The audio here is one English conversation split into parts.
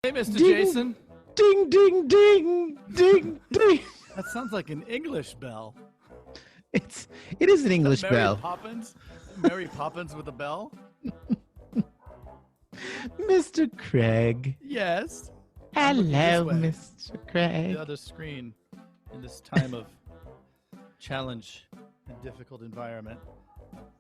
Hey, Mr. Ding, Jason. Ding, ding, ding, ding, ding. That sounds like an English bell. It is an English Mary bell. Poppins? Mary Poppins with a bell? Mr. Craig. Yes. Hello, looking Mr. Craig. The other screen in this time of challenge and difficult environment.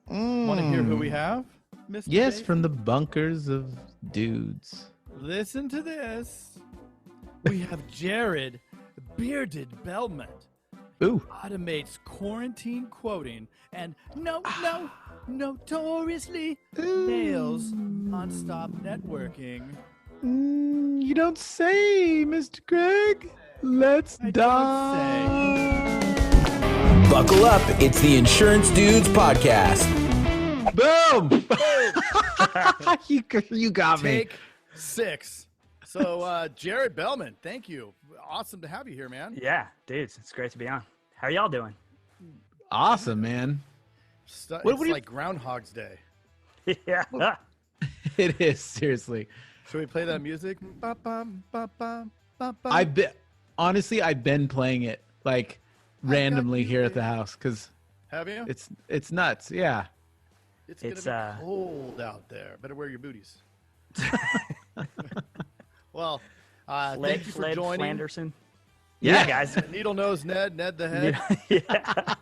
Want to hear who we have, Mr. Yes, Jason? from the bunkers of dudes. Listen to this. We have Jared Bearded Bellmund. Ooh. Automates quarantine quoting and notoriously nails nonstop networking. You don't say, Mr. Craig. Let's I die. Buckle up. It's the Insurance Dudes Podcast. Boom! you got me. Take 6. So, Jared Bellmund, thank you. Awesome to have you here, man. Yeah, dudes, it's great to be on. How are y'all doing? Awesome, man. It's what do you- like Groundhog's Day. Yeah. It is, seriously. Should we play that music? Ba-bum, ba-bum, ba-bum. Honestly, I've been playing it like randomly here at the house because Have you? it's nuts. Yeah. It's going to be cold out there. Better wear your booties. Well, thank you for joining. Flanderson. Yeah. Guys. Needle Nose Ned the Head. Yeah.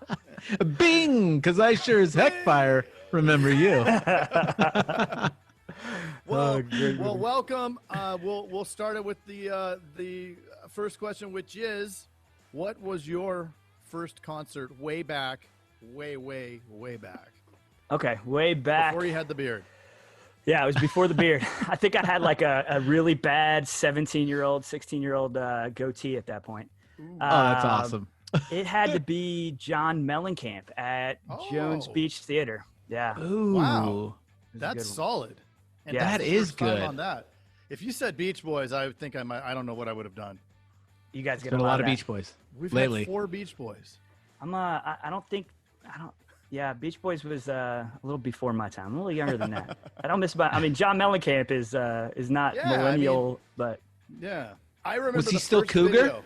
Bing! Because I sure as heck fire remember you. Well, welcome. We'll start it with the first question, which is, what was your first concert way back, way back? Okay, way back. Before you had the beard. Yeah, it was before the beard. I think I had like a really bad 17-year-old, 16-year-old goatee at that point. Oh, that's awesome. It had to be John Mellencamp at Jones Beach Theater. Yeah. Ooh. Wow. It was a That's good one. solid. And Yeah. that's That the is first time good. on that. If you said Beach Boys, I think I might. I don't know what I would have done. You guys get Got a lot of that. Beach Boys We've lately. had 4 Beach Boys. Yeah, Beach Boys was a little before my time. I'm a little younger than that. I don't miss. I mean, John Mellencamp is not Yeah, I millennial, but Yeah, I remember. Was he the still first Cougar? video.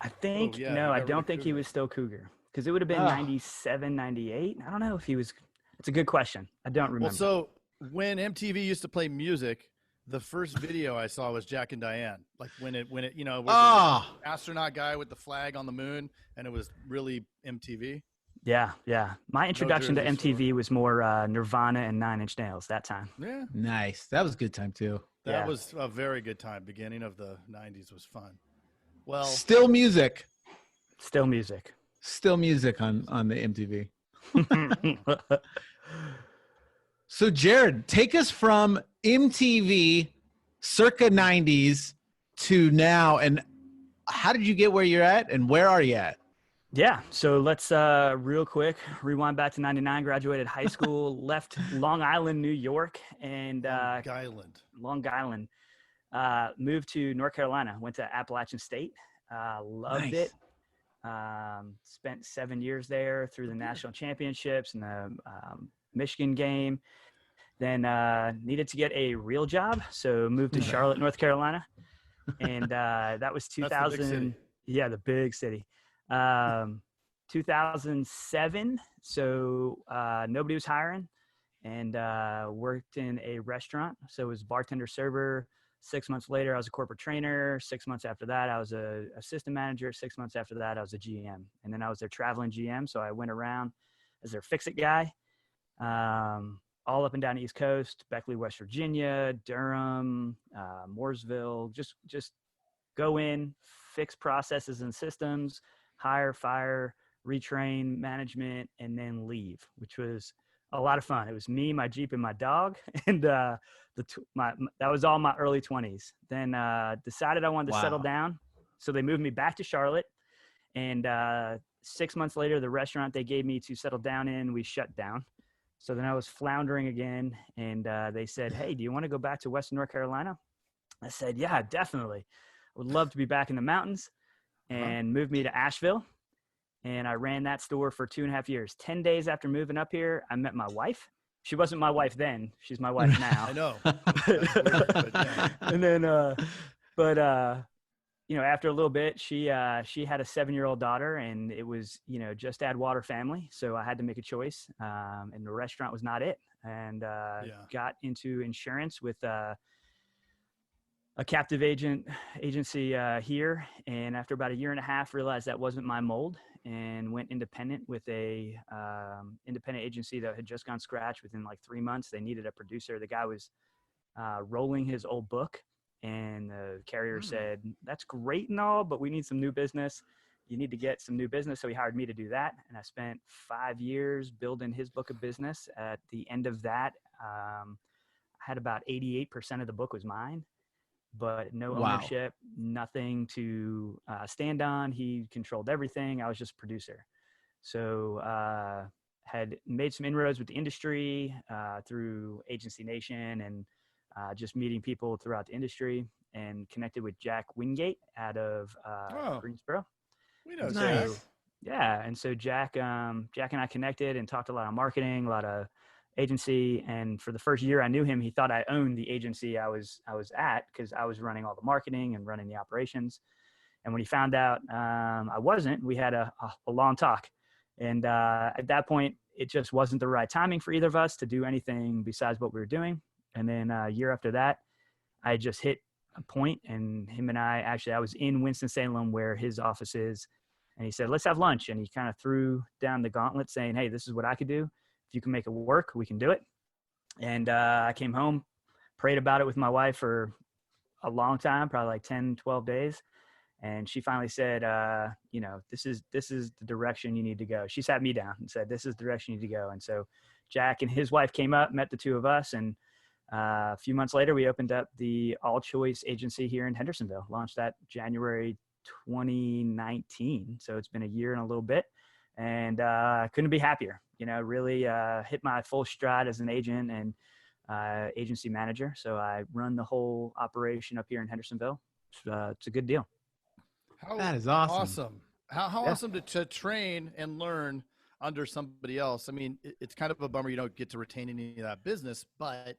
I think yeah, no, I never don't the think he Cougar. was still Cougar because it would have been 97, 98. I don't know if he was. It's a good question. I don't remember. Well, so when MTV used to play music, the first video I saw was Jack and Diane. Like when it was the astronaut guy with the flag on the moon, and it was really MTV. Yeah. My introduction to Jersey MTV was more Nirvana and 9 Inch Nails that time. Yeah, Nice. That was a good time too. that Yeah. was a very good time. Beginning of the '90s was fun. Well, Still music. Still music. Still music on the MTV. So Jared, take us from MTV circa 90s to now, and how did you get where you're at, and where are you at? Yeah, so let's real quick rewind back to 99, graduated high school, left Long Island, New York, and Long Island, moved to North Carolina, went to Appalachian State, loved Nice. it, spent 7 years there through the national championships and the Michigan game, then needed to get a real job, so moved to Charlotte, North Carolina, and that was That's the big 2000. city. Yeah, the big city. 2007, so nobody was hiring, and worked in a restaurant, so was bartender server. 6 months later I was a corporate trainer. 6 months after that I was a assistant manager. 6 months after that I was a GM, and then I was their traveling GM, so I went around as their fix-it guy, all up and down the East Coast, Beckley, West Virginia, Durham, Mooresville, just go in, fix processes and systems, hire, fire, retrain, management, and then leave, which was a lot of fun. It was me, my Jeep, and my dog, and that was all my early 20s. Then decided I wanted to settle down, so they moved me back to Charlotte, and 6 months later, the restaurant they gave me to settle down in, we shut down. So then I was floundering again, and they said, "Hey, do you want to go back to Western North Carolina?" I said, "Yeah, definitely. I would love to be back in the mountains," and moved me to Asheville. And I ran that store for 2.5 years. 10 days after moving up here, I met my wife. She wasn't my wife then. She's my wife now. I know. That's weird, but yeah. And then But after a little bit, she had a 7-year-old daughter, and it was, just add water family. So I had to make a choice, and the restaurant was not it. And got into insurance with a captive agency here. And after about a year and a half, realized that wasn't my mold, and went independent with a independent agency that had just gone scratch within like 3 months. They needed a producer. The guy was rolling his old book. And the carrier said, that's great and all, but we need some new business. You need to get some new business. So he hired me to do that. And I spent 5 years building his book of business. At the end of that, I had about 88% of the book was mine, but no ownership, nothing to stand on. He controlled everything. I was just a producer. So had made some inroads with the industry through Agency Nation and just meeting people throughout the industry, and connected with Jack Wingate out of Greensboro. We know Nice. Jack. Yeah. And so Jack and I connected and talked a lot of marketing, a lot of agency. And for the first year I knew him, he thought I owned the agency I was at, because I was running all the marketing and running the operations. And when he found out I wasn't, we had a long talk. And at that point, it just wasn't the right timing for either of us to do anything besides what we were doing. And then a year after that, I just hit a point, and him and I was in Winston-Salem where his office is. And he said, let's have lunch. And he kind of threw down the gauntlet saying, hey, this is what I could do. If you can make it work, we can do it. And I came home, prayed about it with my wife for a long time, probably like 10, 12 days. And she finally said, this is the direction you need to go. She sat me down and said, this is the direction you need to go. And so Jack and his wife came up, met the two of us, and a few months later, we opened up the All Choice Agency here in Hendersonville, launched that January 2019. So it's been a year and a little bit, and couldn't be happier. Really hit my full stride as an agent and agency manager. So I run the whole operation up here in Hendersonville. It's a good deal. That is awesome. Awesome. How awesome to train and learn under somebody else. I mean, it's kind of a bummer you don't get to retain any of that business, but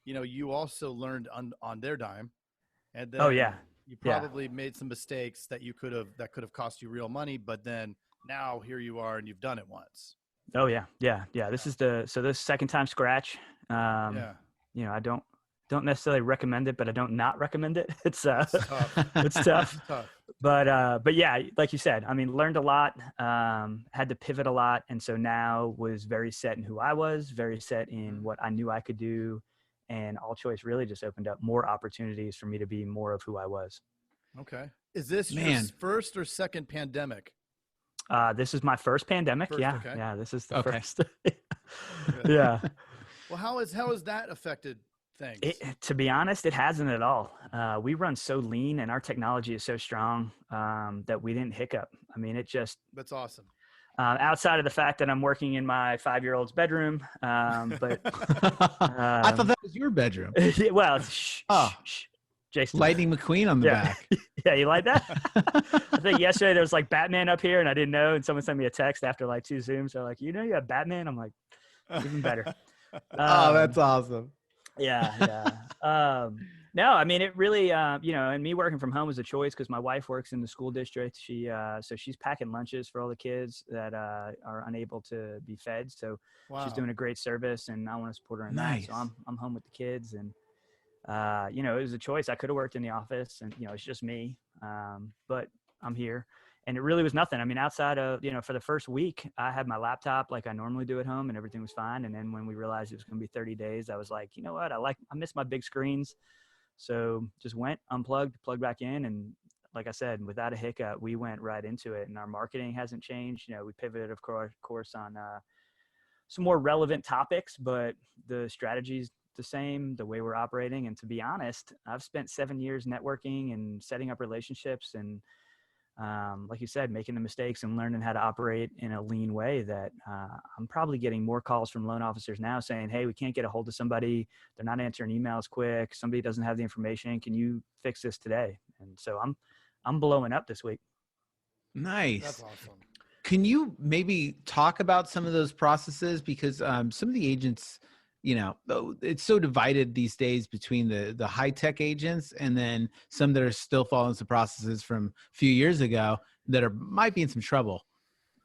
you also learned on their dime, and then you probably made some mistakes that could have cost you real money, but then now here you are and you've done it once. Oh yeah. This is this second time scratch. I don't necessarily recommend it, but I don't not recommend it. It's tough. It's tough. It's tough. But yeah, like you said, I mean, learned a lot, had to pivot a lot. And so now was very set in who I was, very set in what I knew I could do. And All Choice really just opened up more opportunities for me to be more of who I was. Okay. Is this your first or second pandemic? This is my first pandemic. Okay. Yeah. This is the first. Okay. Yeah. Well, how has that affected things? To be honest, it hasn't at all. We run so lean, and our technology is so strong that we didn't hiccup. I mean, That's awesome. Outside of the fact that I'm working in my 5-year-old's bedroom, but I thought that was your bedroom. Well, Jason, Lightning McQueen on the back. Yeah, you like that? I think yesterday there was like Batman up here, and I didn't know, and someone sent me a text after like 2 Zooms. They're like, you have Batman? I'm like, even better. Oh, that's awesome. Yeah. No, I mean, it really, and me working from home was a choice because my wife works in the school district. So she's packing lunches for all the kids that are unable to be fed. So she's doing a great service, and I want to support her in that. So I'm home with the kids, and it was a choice. I could have worked in the office, and it's just me, but I'm here. And it really was nothing. I mean, outside of, for the first week, I had my laptop like I normally do at home, and everything was fine. And then when we realized it was going to be 30 days, I was like, you know what? I miss my big screens. So just went, unplugged, plugged back in. And like I said, without a hiccup, we went right into it. And our marketing hasn't changed. We pivoted, of course, on some more relevant topics, but the strategy's the same, the way we're operating. And to be honest, I've spent 7 years networking and setting up relationships, and like you said, making the mistakes and learning how to operate in a lean way that I'm probably getting more calls from loan officers now saying, hey, we can't get a hold of somebody. They're not answering emails quick. Somebody doesn't have the information. Can you fix this today? And so I'm blowing up this week. Nice. That's awesome. Can you maybe talk about some of those processes? Because some of the agents, it's so divided these days between the high tech agents and then some that are still following some processes from a few years ago that might be in some trouble.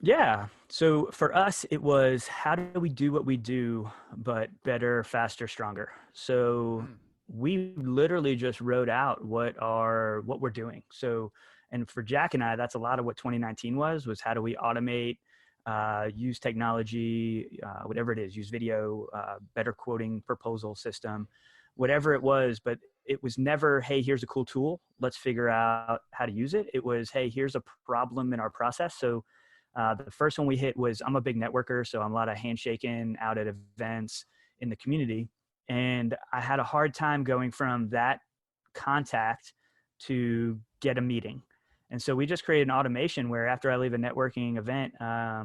Yeah. So for us, it was, how do we do what we do, but better, faster, stronger? So we literally just wrote out what we're doing. So, and for Jack and I, that's a lot of what 2019 was how do we automate, use technology, whatever it is, use video, better quoting proposal system, whatever it was. But it was never, hey, here's a cool tool, let's figure out how to use it. It was, hey, here's a problem in our process. So the first one we hit was, I'm a big networker, so I'm a lot of handshaking out at events in the community. And I had a hard time going from that contact to get a meeting. And so we just created an automation where after I leave a networking event, I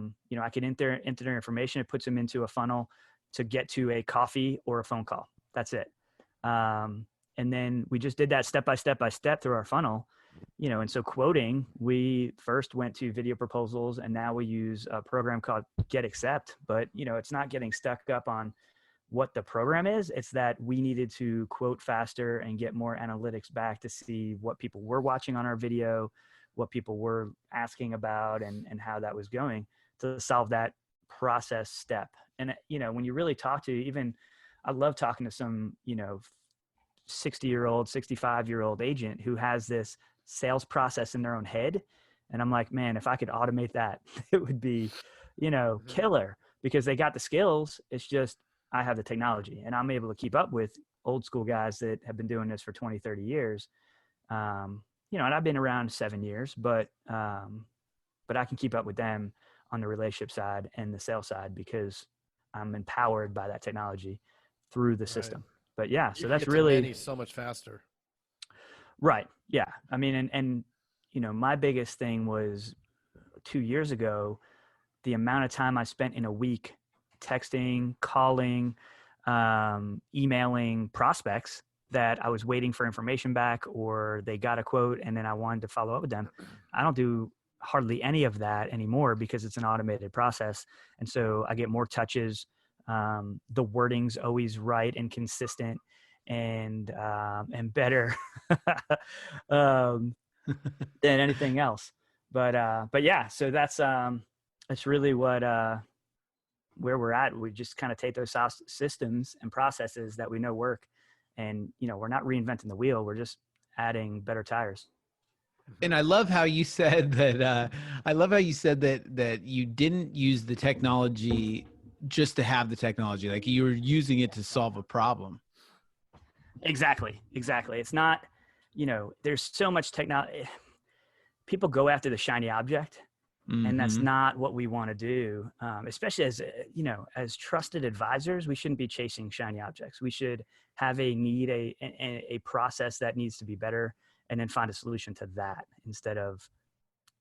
can enter their information. It puts them into a funnel to get to a coffee or a phone call. That's it. And then we just did that step by step through our funnel. And so quoting, we first went to video proposals, and now we use a program called Get Accept. But, it's not getting stuck up on what the program is. It's that we needed to quote faster and get more analytics back to see what people were watching on our video, what people were asking about, and how that was going to solve that process step. And, when you really talk to I love talking to some, 60-year-old, 65-year-old agent who has this sales process in their own head. And I'm like, man, if I could automate that, it would be, killer, because they got the skills. It's just, I have the technology and I'm able to keep up with old school guys that have been doing this for 20, 30 years. And I've been around 7 years, but I can keep up with them on the relationship side and the sales side because I'm empowered by that technology through the system. But yeah, so that's really so much faster. Right. Yeah. I mean, and my biggest thing was 2 years ago, the amount of time I spent in a week texting, calling, emailing prospects that I was waiting for information back, or they got a quote and then I wanted to follow up with them. I don't do hardly any of that anymore because it's an automated process. And so I get more touches. The wording's always right and consistent and better than anything else. But yeah, so that's really what where we're at. We just kind of take those systems and processes that we know work, and we're not reinventing the wheel. We're just adding better tires. And I love how you said that. That you didn't use the technology just to have the technology. Like you were using it to solve a problem. Exactly. It's not, there's so much technology. People go after the shiny object, and that's not what we want to do. Especially as trusted advisors, we shouldn't be chasing shiny objects. We should have a process that needs to be better, and then find a solution to that instead of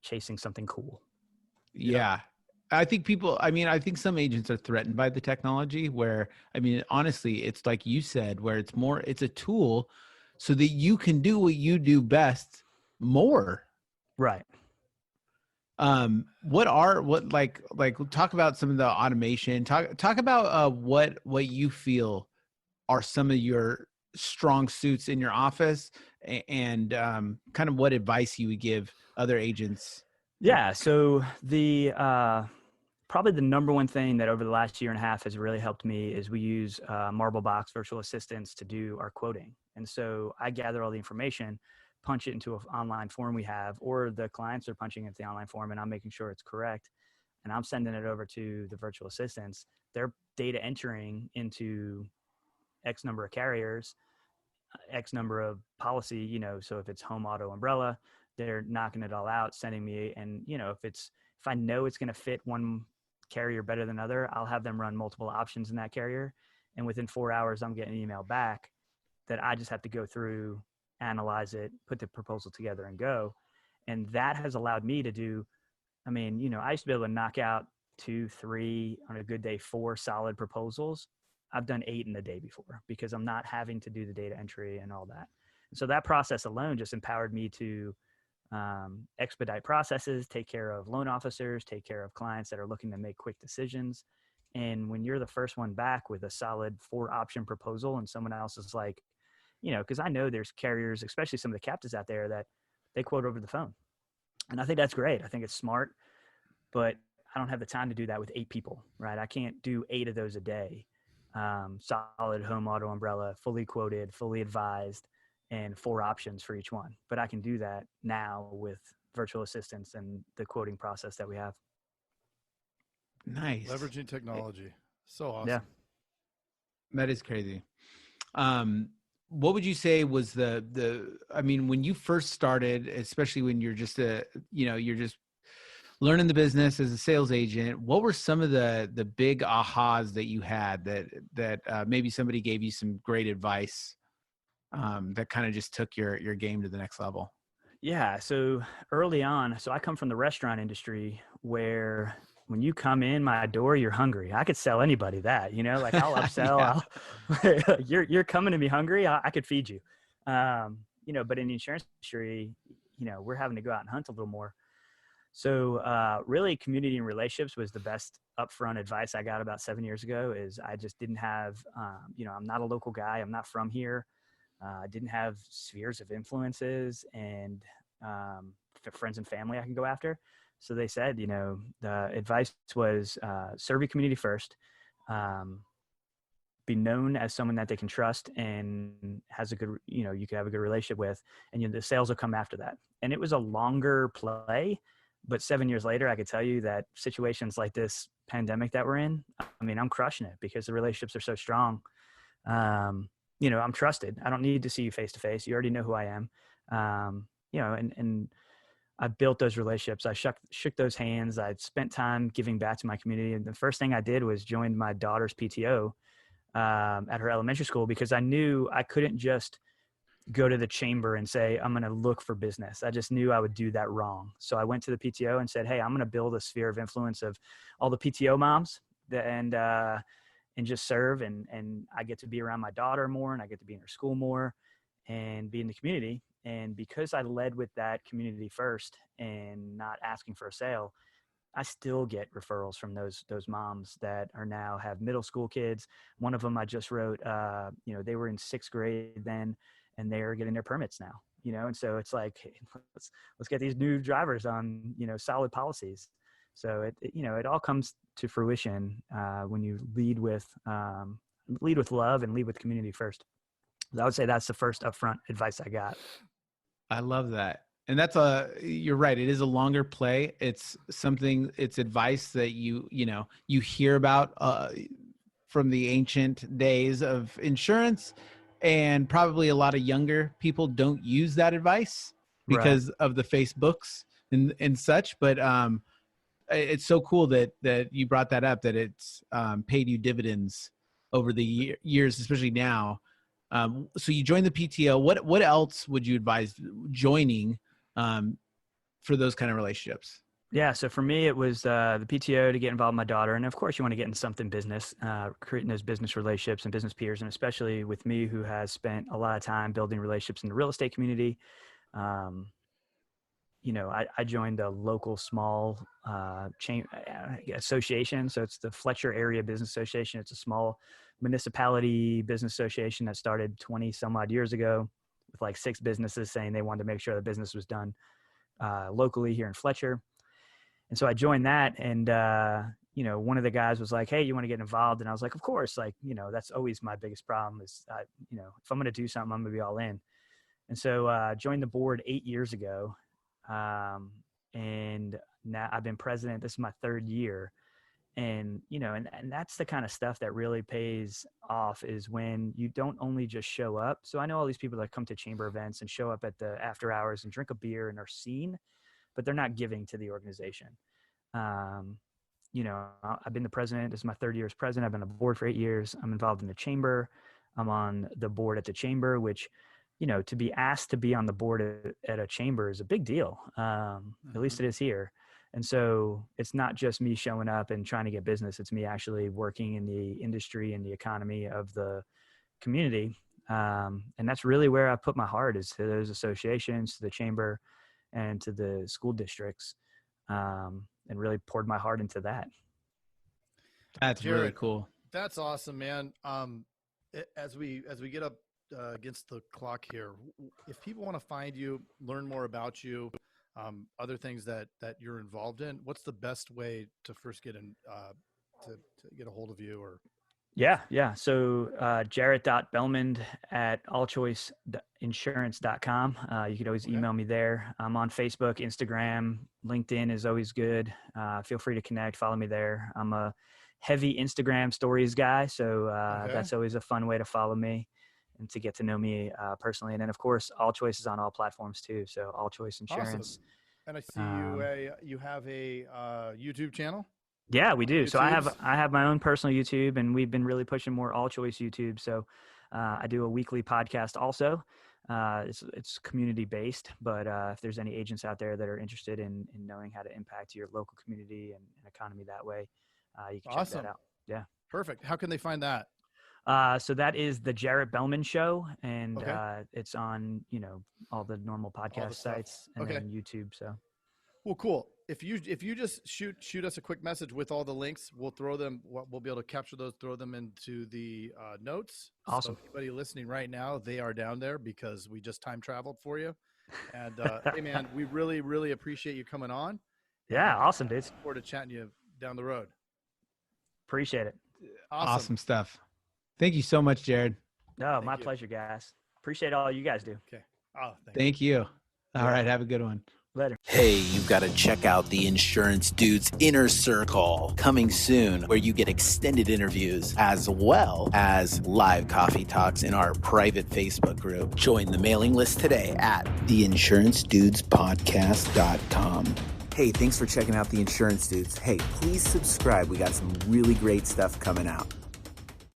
chasing something cool. Yeah. I think I think some agents are threatened by the technology where, honestly, it's like you said, where it's a tool so that you can do what you do best more. Right. Talk about some of the automation, talk about what you feel are some of your strong suits in your office and kind of what advice you would give other agents. Yeah. So the probably the number one thing that over the last year and a half has really helped me is we use Marblebox virtual assistants to do our quoting. And so I gather all the information, punch it into an online form we have, or the clients are punching into the online form and I'm making sure it's correct. And I'm sending it over to the virtual assistants. They're data entering into X number of carriers, X number of policy, so if it's home, auto, umbrella, they're knocking it all out, sending me. And, if I know it's going to fit one carrier better than other, I'll have them run multiple options in that carrier. And within 4 hours, I'm getting an email back that I just have to go through, analyze it, put the proposal together and go. And that has allowed me to do, I used to be able to knock out 2, 3, on a good day, 4 solid proposals. I've done 8 in the day before because I'm not having to do the data entry and all that. And so that process alone just empowered me to expedite processes, take care of loan officers, take care of clients that are looking to make quick decisions. And when you're the first one back with a solid 4-option proposal and someone else is like, because I know there's carriers, especially some of the captives out there, that they quote over the phone. And I think that's great. I think it's smart, but I don't have the time to do that with 8 people, right? I can't do 8 of those a day. Solid home auto umbrella, fully quoted, fully advised, and 4 options for each one. But I can do that now with virtual assistants and the quoting process that we have. Nice. Leveraging technology. So awesome. Yeah. That is crazy. What would you say was I mean, when you first started, especially when you're just you're just learning the business as a sales agent, what were some of the big ahas that you had that maybe somebody gave you some great advice that kind of just took your game to the next level? Yeah. So early on, I come from the restaurant industry where when you come in my door, you're hungry. I could sell anybody that, like I'll upsell. You're coming to me hungry. I could feed you. But in the insurance industry, we're having to go out and hunt a little more. So really community and relationships was the best upfront advice I got about 7 years ago. Is I just didn't have, I'm not a local guy. I'm not from here. I didn't have spheres of influences and friends and family I can go after. So they said, the advice was serve your community first, be known as someone that they can trust and has a good, you can have a good relationship with, and the sales will come after that. And it was a longer play, but 7 years later, I could tell you that situations like this pandemic that we're in, I mean, I'm crushing it because the relationships are so strong. I'm trusted. I don't need to see you face to face. You already know who I am. And I built those relationships. I shook those hands. I spent time giving back to my community. And the first thing I did was join my daughter's PTO at her elementary school because I knew I couldn't just go to the chamber and say, I'm going to look for business. I just knew I would do that wrong. So I went to the PTO and said, hey, I'm going to build a sphere of influence of all the PTO moms and just serve. And I get to be around my daughter more and I get to be in her school more and be in the community. And because I led with that community first and not asking for a sale, I still get referrals from those moms that are now have middle school kids. One of them I just wrote, they were in 6th grade then, and they're getting their permits now, and so it's like, hey, let's get these new drivers on, solid policies. So it all comes to fruition when you lead with love and lead with community first. I would say that's the first upfront advice I got. I love that. And you're right. It is a longer play. It's advice that you hear about from the ancient days of insurance, and probably a lot of younger people don't use that advice because of the Facebooks and such. But it's so cool that you brought that up, that it's paid you dividends over the years, especially now. So you joined the PTO. What else would you advise joining for those kind of relationships? Yeah. So for me, it was the PTO to get involved with my daughter. And of course you want to get in something business, creating those business relationships and business peers. And especially with me, who has spent a lot of time building relationships in the real estate community. I joined a local small association. So it's the Fletcher Area Business Association. It's a small municipality business association that started 20 some odd years ago with like 6 businesses saying they wanted to make sure the business was done locally here in Fletcher. And so I joined that, and one of the guys was like, hey, you want to get involved? And I was like, of course. Like, that's always my biggest problem is, if I'm going to do something, I'm going to be all in. And so joined the board 8 years ago. And now I've been president. This is my 3rd year. And, and that's the kind of stuff that really pays off, is when you don't only just show up. So I know all these people that come to chamber events and show up at the after hours and drink a beer and are seen, but they're not giving to the organization. I've been the president. This is my 3rd year as president. I've been on the board for 8 years. I'm involved in the chamber. I'm on the board at the chamber, which, to be asked to be on the board at a chamber is a big deal. At least it is here. And so it's not just me showing up and trying to get business. It's me actually working in the industry and the economy of the community. And that's really where I put my heart, is to those associations, to the chamber, and to the school districts, and really poured my heart into that. That's Jared, really cool. That's awesome, man. As we get up against the clock here, if people want to find you, learn more about you, other things that you're involved in, what's the best way to first get in to get a hold of you? Or Yeah. So Jarrett.Bellmund at allchoiceinsurance.com. You could always email me there. I'm on Facebook, Instagram, LinkedIn is always good. Feel free to connect, follow me there. I'm a heavy Instagram stories guy, so that's always a fun way to follow me and to get to know me personally. And then, of course, All Choice is on all platforms too. So All Choice Insurance. Awesome. And I see you have a YouTube channel. Yeah, we do. YouTubes? So I have my own personal YouTube, and we've been really pushing more All Choice YouTube. So I do a weekly podcast also. It's community based, but if there's any agents out there that are interested in knowing how to impact your local community and economy that way, you can check that out. Yeah. Perfect. How can they find that? So that is the Jarrett Bellmund Show, and it's on, all the normal podcast sites and then YouTube. So. Well, cool. If you just shoot us a quick message with all the links, we'll throw them. We'll be able to capture those, throw them into the notes. Awesome. So anybody listening right now, they are down there because we just time traveled for you. And hey, man, we really, really appreciate you coming on. Yeah, awesome, dude. Look forward to chatting you down the road. Appreciate it. Awesome stuff. Thank you so much, Jared. No, my pleasure, guys. Appreciate all you guys do. Okay. Oh, thank you. All right. Have a good one. Later. Hey, you've got to check out the Insurance Dudes Inner Circle coming soon, where you get extended interviews as well as live coffee talks in our private Facebook group. Join the mailing list today at theinsurancedudespodcast.com. Hey, thanks for checking out the Insurance Dudes. Hey, please subscribe. We got some really great stuff coming out.